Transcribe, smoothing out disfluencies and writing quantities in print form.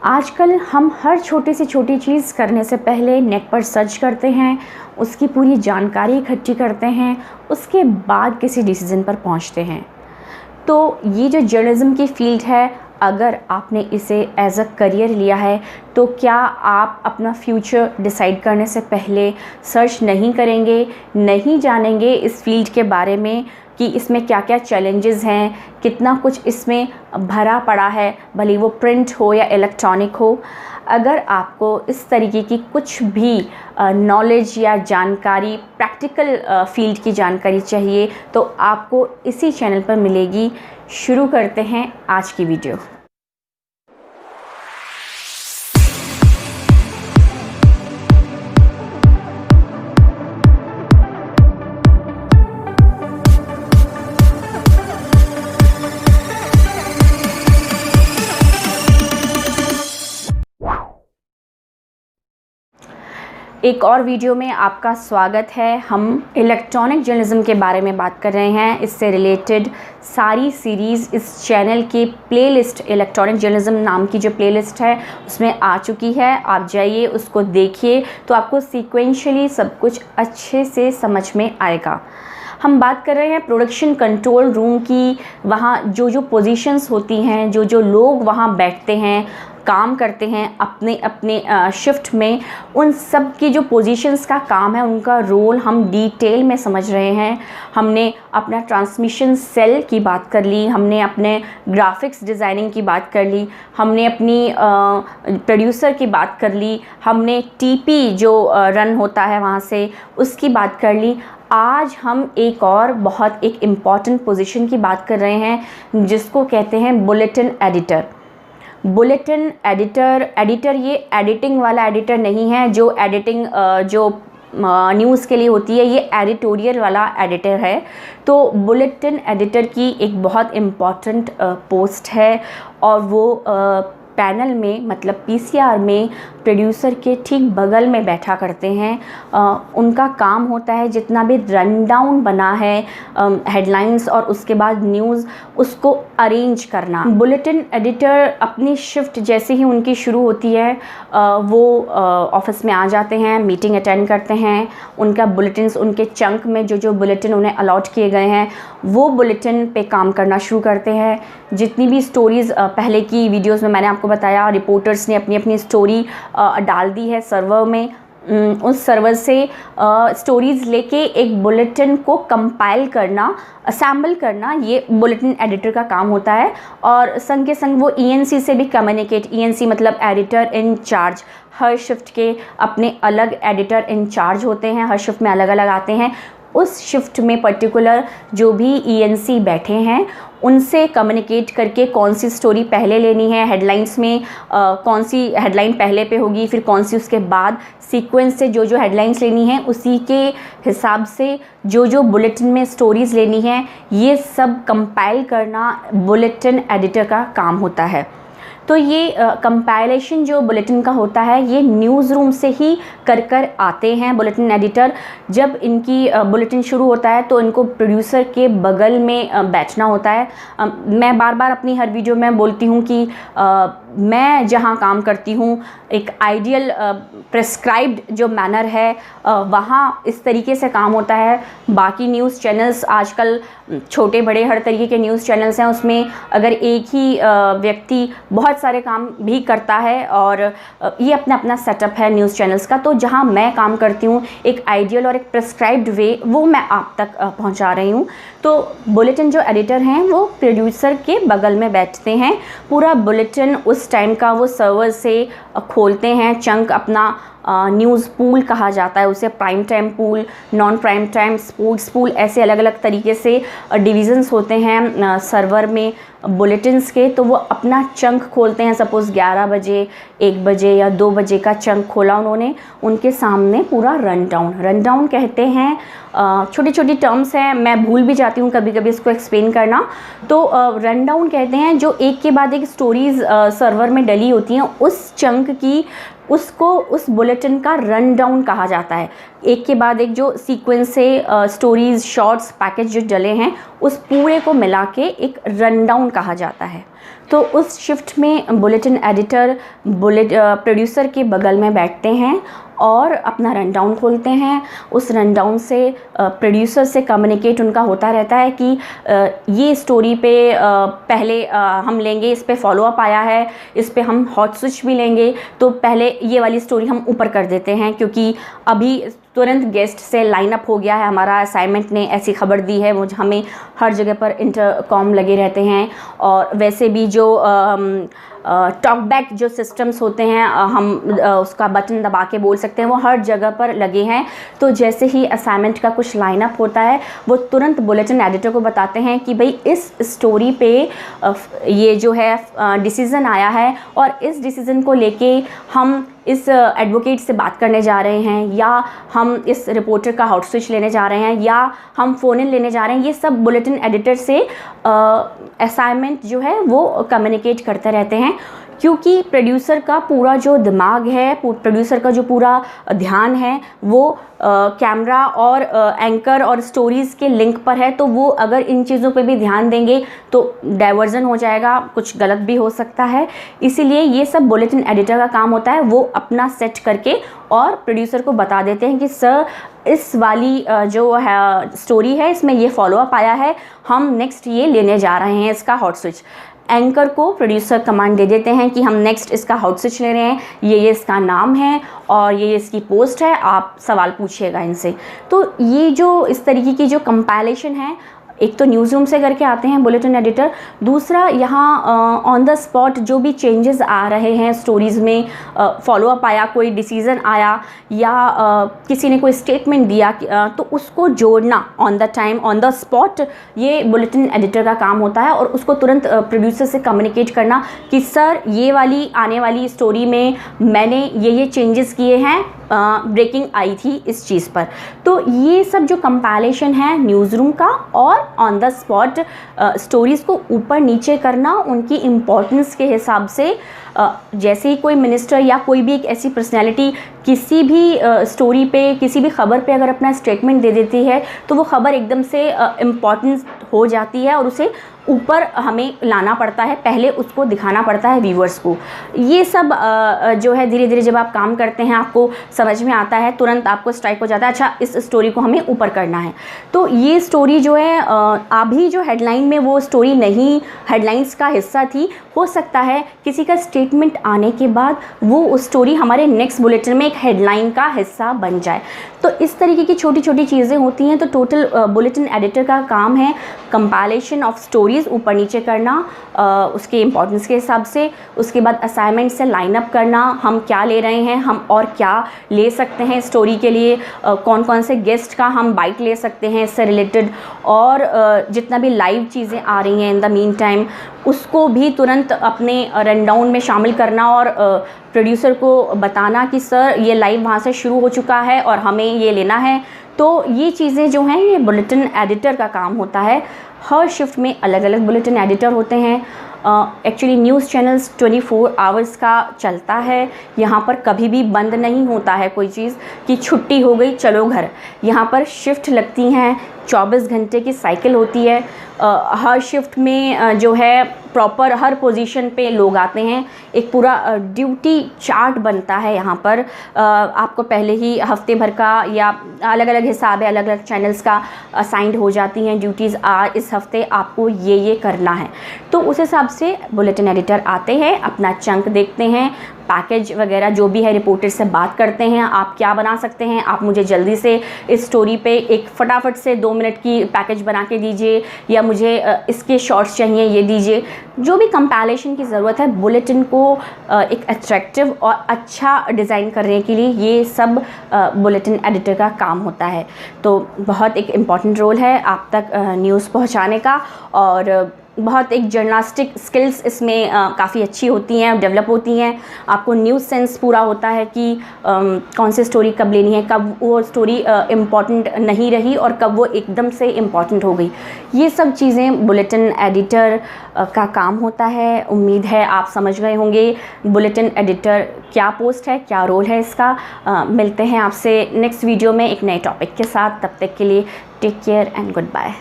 आजकल हम हर छोटी से छोटी चीज़ करने से पहले नेट पर सर्च करते हैं, उसकी पूरी जानकारी इकट्ठी करते हैं, उसके बाद किसी डिसीज़न पर पहुंचते हैं। तो ये जो जर्नलिज़्म की फ़ील्ड है, अगर आपने इसे एज़ अ करियर लिया है तो क्या आप अपना फ्यूचर डिसाइड करने से पहले सर्च नहीं करेंगे, नहीं जानेंगे इस फ़ील्ड के बारे में कि इसमें क्या क्या चैलेंजेस हैं, कितना कुछ इसमें भरा पड़ा है, भले वो प्रिंट हो या इलेक्ट्रॉनिक हो। अगर आपको इस तरीके की कुछ भी नॉलेज या जानकारी, प्रैक्टिकल फ़ील्ड की जानकारी चाहिए तो आपको इसी चैनल पर मिलेगी। शुरू करते हैं आज की वीडियो। एक और वीडियो में आपका स्वागत है। हम इलेक्ट्रॉनिक जर्नलिज़्म के बारे में बात कर रहे हैं। इससे रिलेटेड सारी सीरीज़ इस चैनल के प्लेलिस्ट, इलेक्ट्रॉनिक जर्नलिज़्म नाम की जो प्लेलिस्ट है उसमें आ चुकी है। आप जाइए, उसको देखिए तो आपको सीक्वेंशियली सब कुछ अच्छे से समझ में आएगा। हम बात कर रहे हैं प्रोडक्शन कंट्रोल रूम की। वहाँ जो पोजीशंस होती हैं, जो लोग वहाँ बैठते हैं, काम करते हैं अपने अपने शिफ्ट में, उन सब की जो पोजीशंस का काम है, उनका रोल हम डिटेल में समझ रहे हैं। हमने अपना ट्रांसमिशन सेल की बात कर ली, हमने अपने ग्राफिक्स डिज़ाइनिंग की बात कर ली, हमने अपनी प्रोड्यूसर की बात कर ली, हमने टीपी जो रन होता है वहाँ से उसकी बात कर ली। आज हम एक और बहुत एक इम्पॉर्टेंट पोजीशन की बात कर रहे हैं जिसको कहते हैं बुलेटिन एडिटर। बुलेटिन एडिटर ये एडिटिंग वाला एडिटर नहीं है जो एडिटिंग जो न्यूज़ के लिए होती है, ये एडिटोरियल वाला एडिटर है। तो बुलेटिन एडिटर की एक बहुत इम्पॉर्टेंट पोस्ट है और वो पैनल में, मतलब पीसीआर में प्रोड्यूसर के ठीक बगल में बैठा करते हैं। उनका काम होता है जितना भी रन डाउन बना है हेडलाइंस और उसके बाद न्यूज़, उसको अरेंज करना। बुलेटिन एडिटर अपनी शिफ्ट जैसे ही उनकी शुरू होती है वो ऑफिस में आ जाते हैं, मीटिंग अटेंड करते हैं। उनका बुलेटिन्स, उनके चंक में जो बुलेटिन उन्हें अलॉट किए गए हैं वो बुलेटिन पे काम करना शुरू करते हैं। जितनी भी स्टोरीज़ पहले की वीडियोज़ में मैंने आपको बताया, रिपोर्टर्स ने अपनी अपनी स्टोरी डाल दी है सर्वर में। उस सर्वर से स्टोरीज़ लेके एक बुलेटिन को कंपाइल करना, असेंबल करना, ये बुलेटिन एडिटर का काम होता है। और संग के संग वो ईएनसी से भी कम्युनिकेट, ईएनसी मतलब editor in charge, her shift के अपने अलग एडिटर इन चार्ज होते हैं, हर शिफ्ट में अलग अलग आते हैं। उस शिफ्ट में पर्टिकुलर जो भी ईएनसी बैठे हैं उनसे कम्युनिकेट करके कौन सी स्टोरी पहले लेनी है, हेडलाइंस में कौन सी हेडलाइन पहले पे होगी, फिर कौन सी उसके बाद, सीक्वेंस से जो हेडलाइंस लेनी है उसी के हिसाब से जो बुलेटिन में स्टोरीज़ लेनी है, ये सब कंपाइल करना बुलेटिन एडिटर का काम होता है। तो ये कंपाइलेशन जो बुलेटिन का होता है ये न्यूज़ रूम से ही कर आते हैं बुलेटिन एडिटर। जब इनकी बुलेटिन शुरू होता है तो इनको प्रोड्यूसर के बगल में बैठना होता है। मैं बार बार अपनी हर वीडियो में बोलती हूँ कि मैं जहाँ काम करती हूँ एक आइडियल प्रेस्क्राइब्ड जो मैनर है वहाँ इस तरीके से काम होता है। बाकी न्यूज़ चैनल्स आजकल छोटे बड़े हर तरीके के न्यूज़ चैनल्स हैं, उसमें अगर एक ही व्यक्ति बहुत सारे काम भी करता है और ये अपना अपना सेटअप है न्यूज़ चैनल्स का। तो जहाँ मैं काम करती हूँ एक आइडियल और एक प्रेस्क्राइब्ड वे वो मैं आप तक पहुँचा रही हूँ। तो बुलेटिन जो एडिटर हैं वो प्रोड्यूसर के बगल में बैठते हैं। पूरा बुलेटिन उस टाइम का वो सर्वर से खोलते हैं, चंक अपना न्यूज़ पूल कहा जाता है उसे, prime time pool, non prime time, sports pool, ऐसे अलग अलग तरीके से डिविज़न्स होते हैं सर्वर में बुलेटिन्स के। तो वो अपना चंक खोलते हैं, सपोज़ 11 बजे, 1 बजे या 2 बजे का चंक खोला उन्होंने, उनके सामने पूरा रन डाउन कहते हैं। छोटी छोटी टर्म्स हैं, मैं भूल भी जाती हूँ कभी कभी इसको एक्सप्लेन करना। तो रन डाउन कहते हैं जो एक के बाद एक स्टोरीज़ सर्वर में डली होती हैं, उस चंक की, उसको उस बुलेटिन का रन डाउन कहा जाता है। एक के बाद एक जो सीक्वेंस से स्टोरीज़, शॉर्ट्स, पैकेज जो डले हैं उस पूरे को मिला के एक रन डाउन कहा जाता है। तो उस शिफ्ट में बुलेटिन एडिटर प्रोड्यूसर के बगल में बैठते हैं और अपना रन डाउन खोलते हैं। उस रन डाउन से प्रोड्यूसर से कम्युनिकेट उनका होता रहता है कि ये स्टोरी पे पहले हम लेंगे, इस पे फॉलोअप आया है, इस पे हम हॉट स्विच भी लेंगे, तो पहले ये वाली स्टोरी हम ऊपर कर देते हैं क्योंकि अभी तुरंत गेस्ट से लाइन अप हो गया है, हमारा असाइनमेंट ने ऐसी खबर दी है। मुझे हमें हर जगह पर इंटरकॉम लगे रहते हैं और वैसे भी जो टॉकबैक जो सिस्टम्स होते हैं हम उसका बटन दबा के बोल सकते हैं, वो हर जगह पर लगे हैं। तो जैसे ही असाइनमेंट का कुछ लाइन अप होता है वो तुरंत बुलेटिन एडिटर को बताते हैं कि भाई इस स्टोरी पे ये जो है डिसीज़न आया है और इस डिसीज़न को लेके हम इस एडवोकेट से बात करने जा रहे हैं, या हम इस रिपोर्टर का हॉट स्विच लेने जा रहे हैं, या हम फ़ोन इन लेने जा रहे हैं। ये सब बुलेटिन एडिटर से असाइनमेंट जो है वो कम्युनिकेट करते रहते हैं क्योंकि प्रोड्यूसर का पूरा जो दिमाग है, प्रोड्यूसर का जो पूरा ध्यान है वो कैमरा और एंकर और स्टोरीज़ के लिंक पर है। तो वो अगर इन चीज़ों पे भी ध्यान देंगे तो डाइवर्जन हो जाएगा, कुछ गलत भी हो सकता है। इसीलिए ये सब बुलेटिन एडिटर का काम होता है, वो अपना सेट करके और प्रोड्यूसर को बता देते हैं कि सर इस वाली जो है स्टोरी है इसमें ये फॉलोअप आया है, हम नेक्स्ट ये लेने जा रहे हैं इसका हॉट स्विच। एंकर को प्रोड्यूसर कमांड दे देते हैं कि हम नेक्स्ट इसका हॉट स्विच ले रहे हैं, ये इसका नाम है और ये इसकी पोस्ट है, आप सवाल पूछिएगा इनसे। तो ये जो इस तरीके की जो कंपाइलेशन है, एक तो न्यूज़ रूम से करके आते हैं बुलेटिन एडिटर, दूसरा यहाँ ऑन द स्पॉट जो भी चेंजेस आ रहे हैं स्टोरीज़ में, फॉलोअप आया, कोई डिसीज़न आया या किसी ने कोई स्टेटमेंट दिया तो उसको जोड़ना on the time on the spot, ये बुलेटिन एडिटर का काम होता है। और उसको तुरंत प्रोड्यूसर से कम्युनिकेट करना कि सर ये वाली आने वाली स्टोरी में मैंने ये चेंजेस किए हैं, ब्रेकिंग आई थी इस चीज़ पर। तो ये सब जो कंपाइलेशन है न्यूज़ रूम का और ऑन द स्पॉट स्टोरीज़ को ऊपर नीचे करना उनकी इम्पोर्टेंस के हिसाब से, जैसे ही कोई मिनिस्टर या कोई भी एक ऐसी पर्सनैलिटी किसी भी स्टोरी पे, किसी भी ख़बर पे अगर अपना स्टेटमेंट दे देती है तो वो ख़बर एकदम से इम्पॉर्टेंस हो जाती है और उसे ऊपर हमें लाना पड़ता है, पहले उसको दिखाना पड़ता है व्यूवर्स को। ये सब जो है धीरे धीरे जब आप काम करते हैं आपको समझ में आता है, तुरंत आपको स्ट्राइक हो जाता है, अच्छा इस स्टोरी को हमें ऊपर करना है। तो ये स्टोरी जो है अभी जो हेडलाइन में वो स्टोरी नहीं हेडलाइंस का हिस्सा थी, हो सकता है किसी का स्टेटमेंट आने के बाद वो उस स्टोरी हमारे नेक्स्ट बुलेटिन में एक हेडलाइन का हिस्सा बन जाए। तो इस तरीके की छोटी छोटी चीज़ें होती हैं। तो टोटल बुलेटिन एडिटर का काम है कंपाइलेशन ऑफ स्टोरीज़ ऊपर नीचे करना उसके इम्पोर्टेंस के हिसाब से, उसके बाद असाइनमेंट से लाइन अप करना, हम क्या ले रहे हैं, हम और क्या ले सकते हैं स्टोरी के लिए, कौन कौन से गेस्ट का हम बाइट ले सकते हैं इससे रिलेटेड, और जितना भी लाइव चीज़ें आ रही हैं इन द मीन टाइम उसको भी तुरंत अपने रन डाउन में शामिल करना और प्रोड्यूसर को बताना कि सर ये लाइव वहाँ से शुरू हो चुका है और हमें ये लेना है। तो ये चीज़ें जो हैं ये बुलेटिन एडिटर का काम होता है। हर शिफ्ट में अलग अलग बुलेटिन एडिटर होते हैं। एक्चुअली न्यूज़ चैनल्स 24 आवर्स का चलता है, यहाँ पर कभी भी बंद नहीं होता है कोई चीज़ कि छुट्टी हो गई चलो घर। यहाँ पर शिफ्ट लगती हैं, 24 घंटे की साइकिल होती है। हर शिफ्ट में जो है प्रॉपर हर पोजीशन पे लोग आते हैं, एक पूरा ड्यूटी चार्ट बनता है यहाँ पर। आपको पहले ही हफ्ते भर का या अलग अलग हिसाब है, अलग अलग चैनल्स का असाइंड हो जाती हैं ड्यूटीज़, इस हफ्ते आपको ये करना है। तो उस हिसाब से बुलेटिन एडिटर आते हैं, अपना चंक देखते हैं, पैकेज वगैरह जो भी है रिपोर्टर से बात करते हैं, आप क्या बना सकते हैं, आप मुझे जल्दी से इस स्टोरी पे एक फटाफट से 2 मिनट की पैकेज बना के दीजिए, या मुझे इसके शॉर्ट्स चाहिए ये दीजिए। जो भी कंपाइलेशन की ज़रूरत है बुलेटिन को एक अट्रैक्टिव और अच्छा डिज़ाइन करने के लिए, ये सब बुलेटिन एडिटर का काम होता है। तो बहुत एक इम्पॉर्टेंट रोल है आप तक न्यूज़ पहुंचाने का, और बहुत एक जर्नलिस्टिक स्किल्स इसमें काफ़ी अच्छी होती हैं, डेवलप होती हैं। आपको न्यूज़ सेंस पूरा होता है कि कौन सी स्टोरी कब लेनी है, कब वो स्टोरी इम्पॉर्टेंट नहीं रही और कब वो एकदम से इम्पॉर्टेंट हो गई। ये सब चीज़ें बुलेटिन एडिटर का काम होता है। उम्मीद है आप समझ गए होंगे बुलेटिन एडिटर क्या पोस्ट है, क्या रोल है इसका। मिलते हैं आपसे नेक्स्ट वीडियो में एक नए टॉपिक के साथ। तब तक के लिए take care and good bye.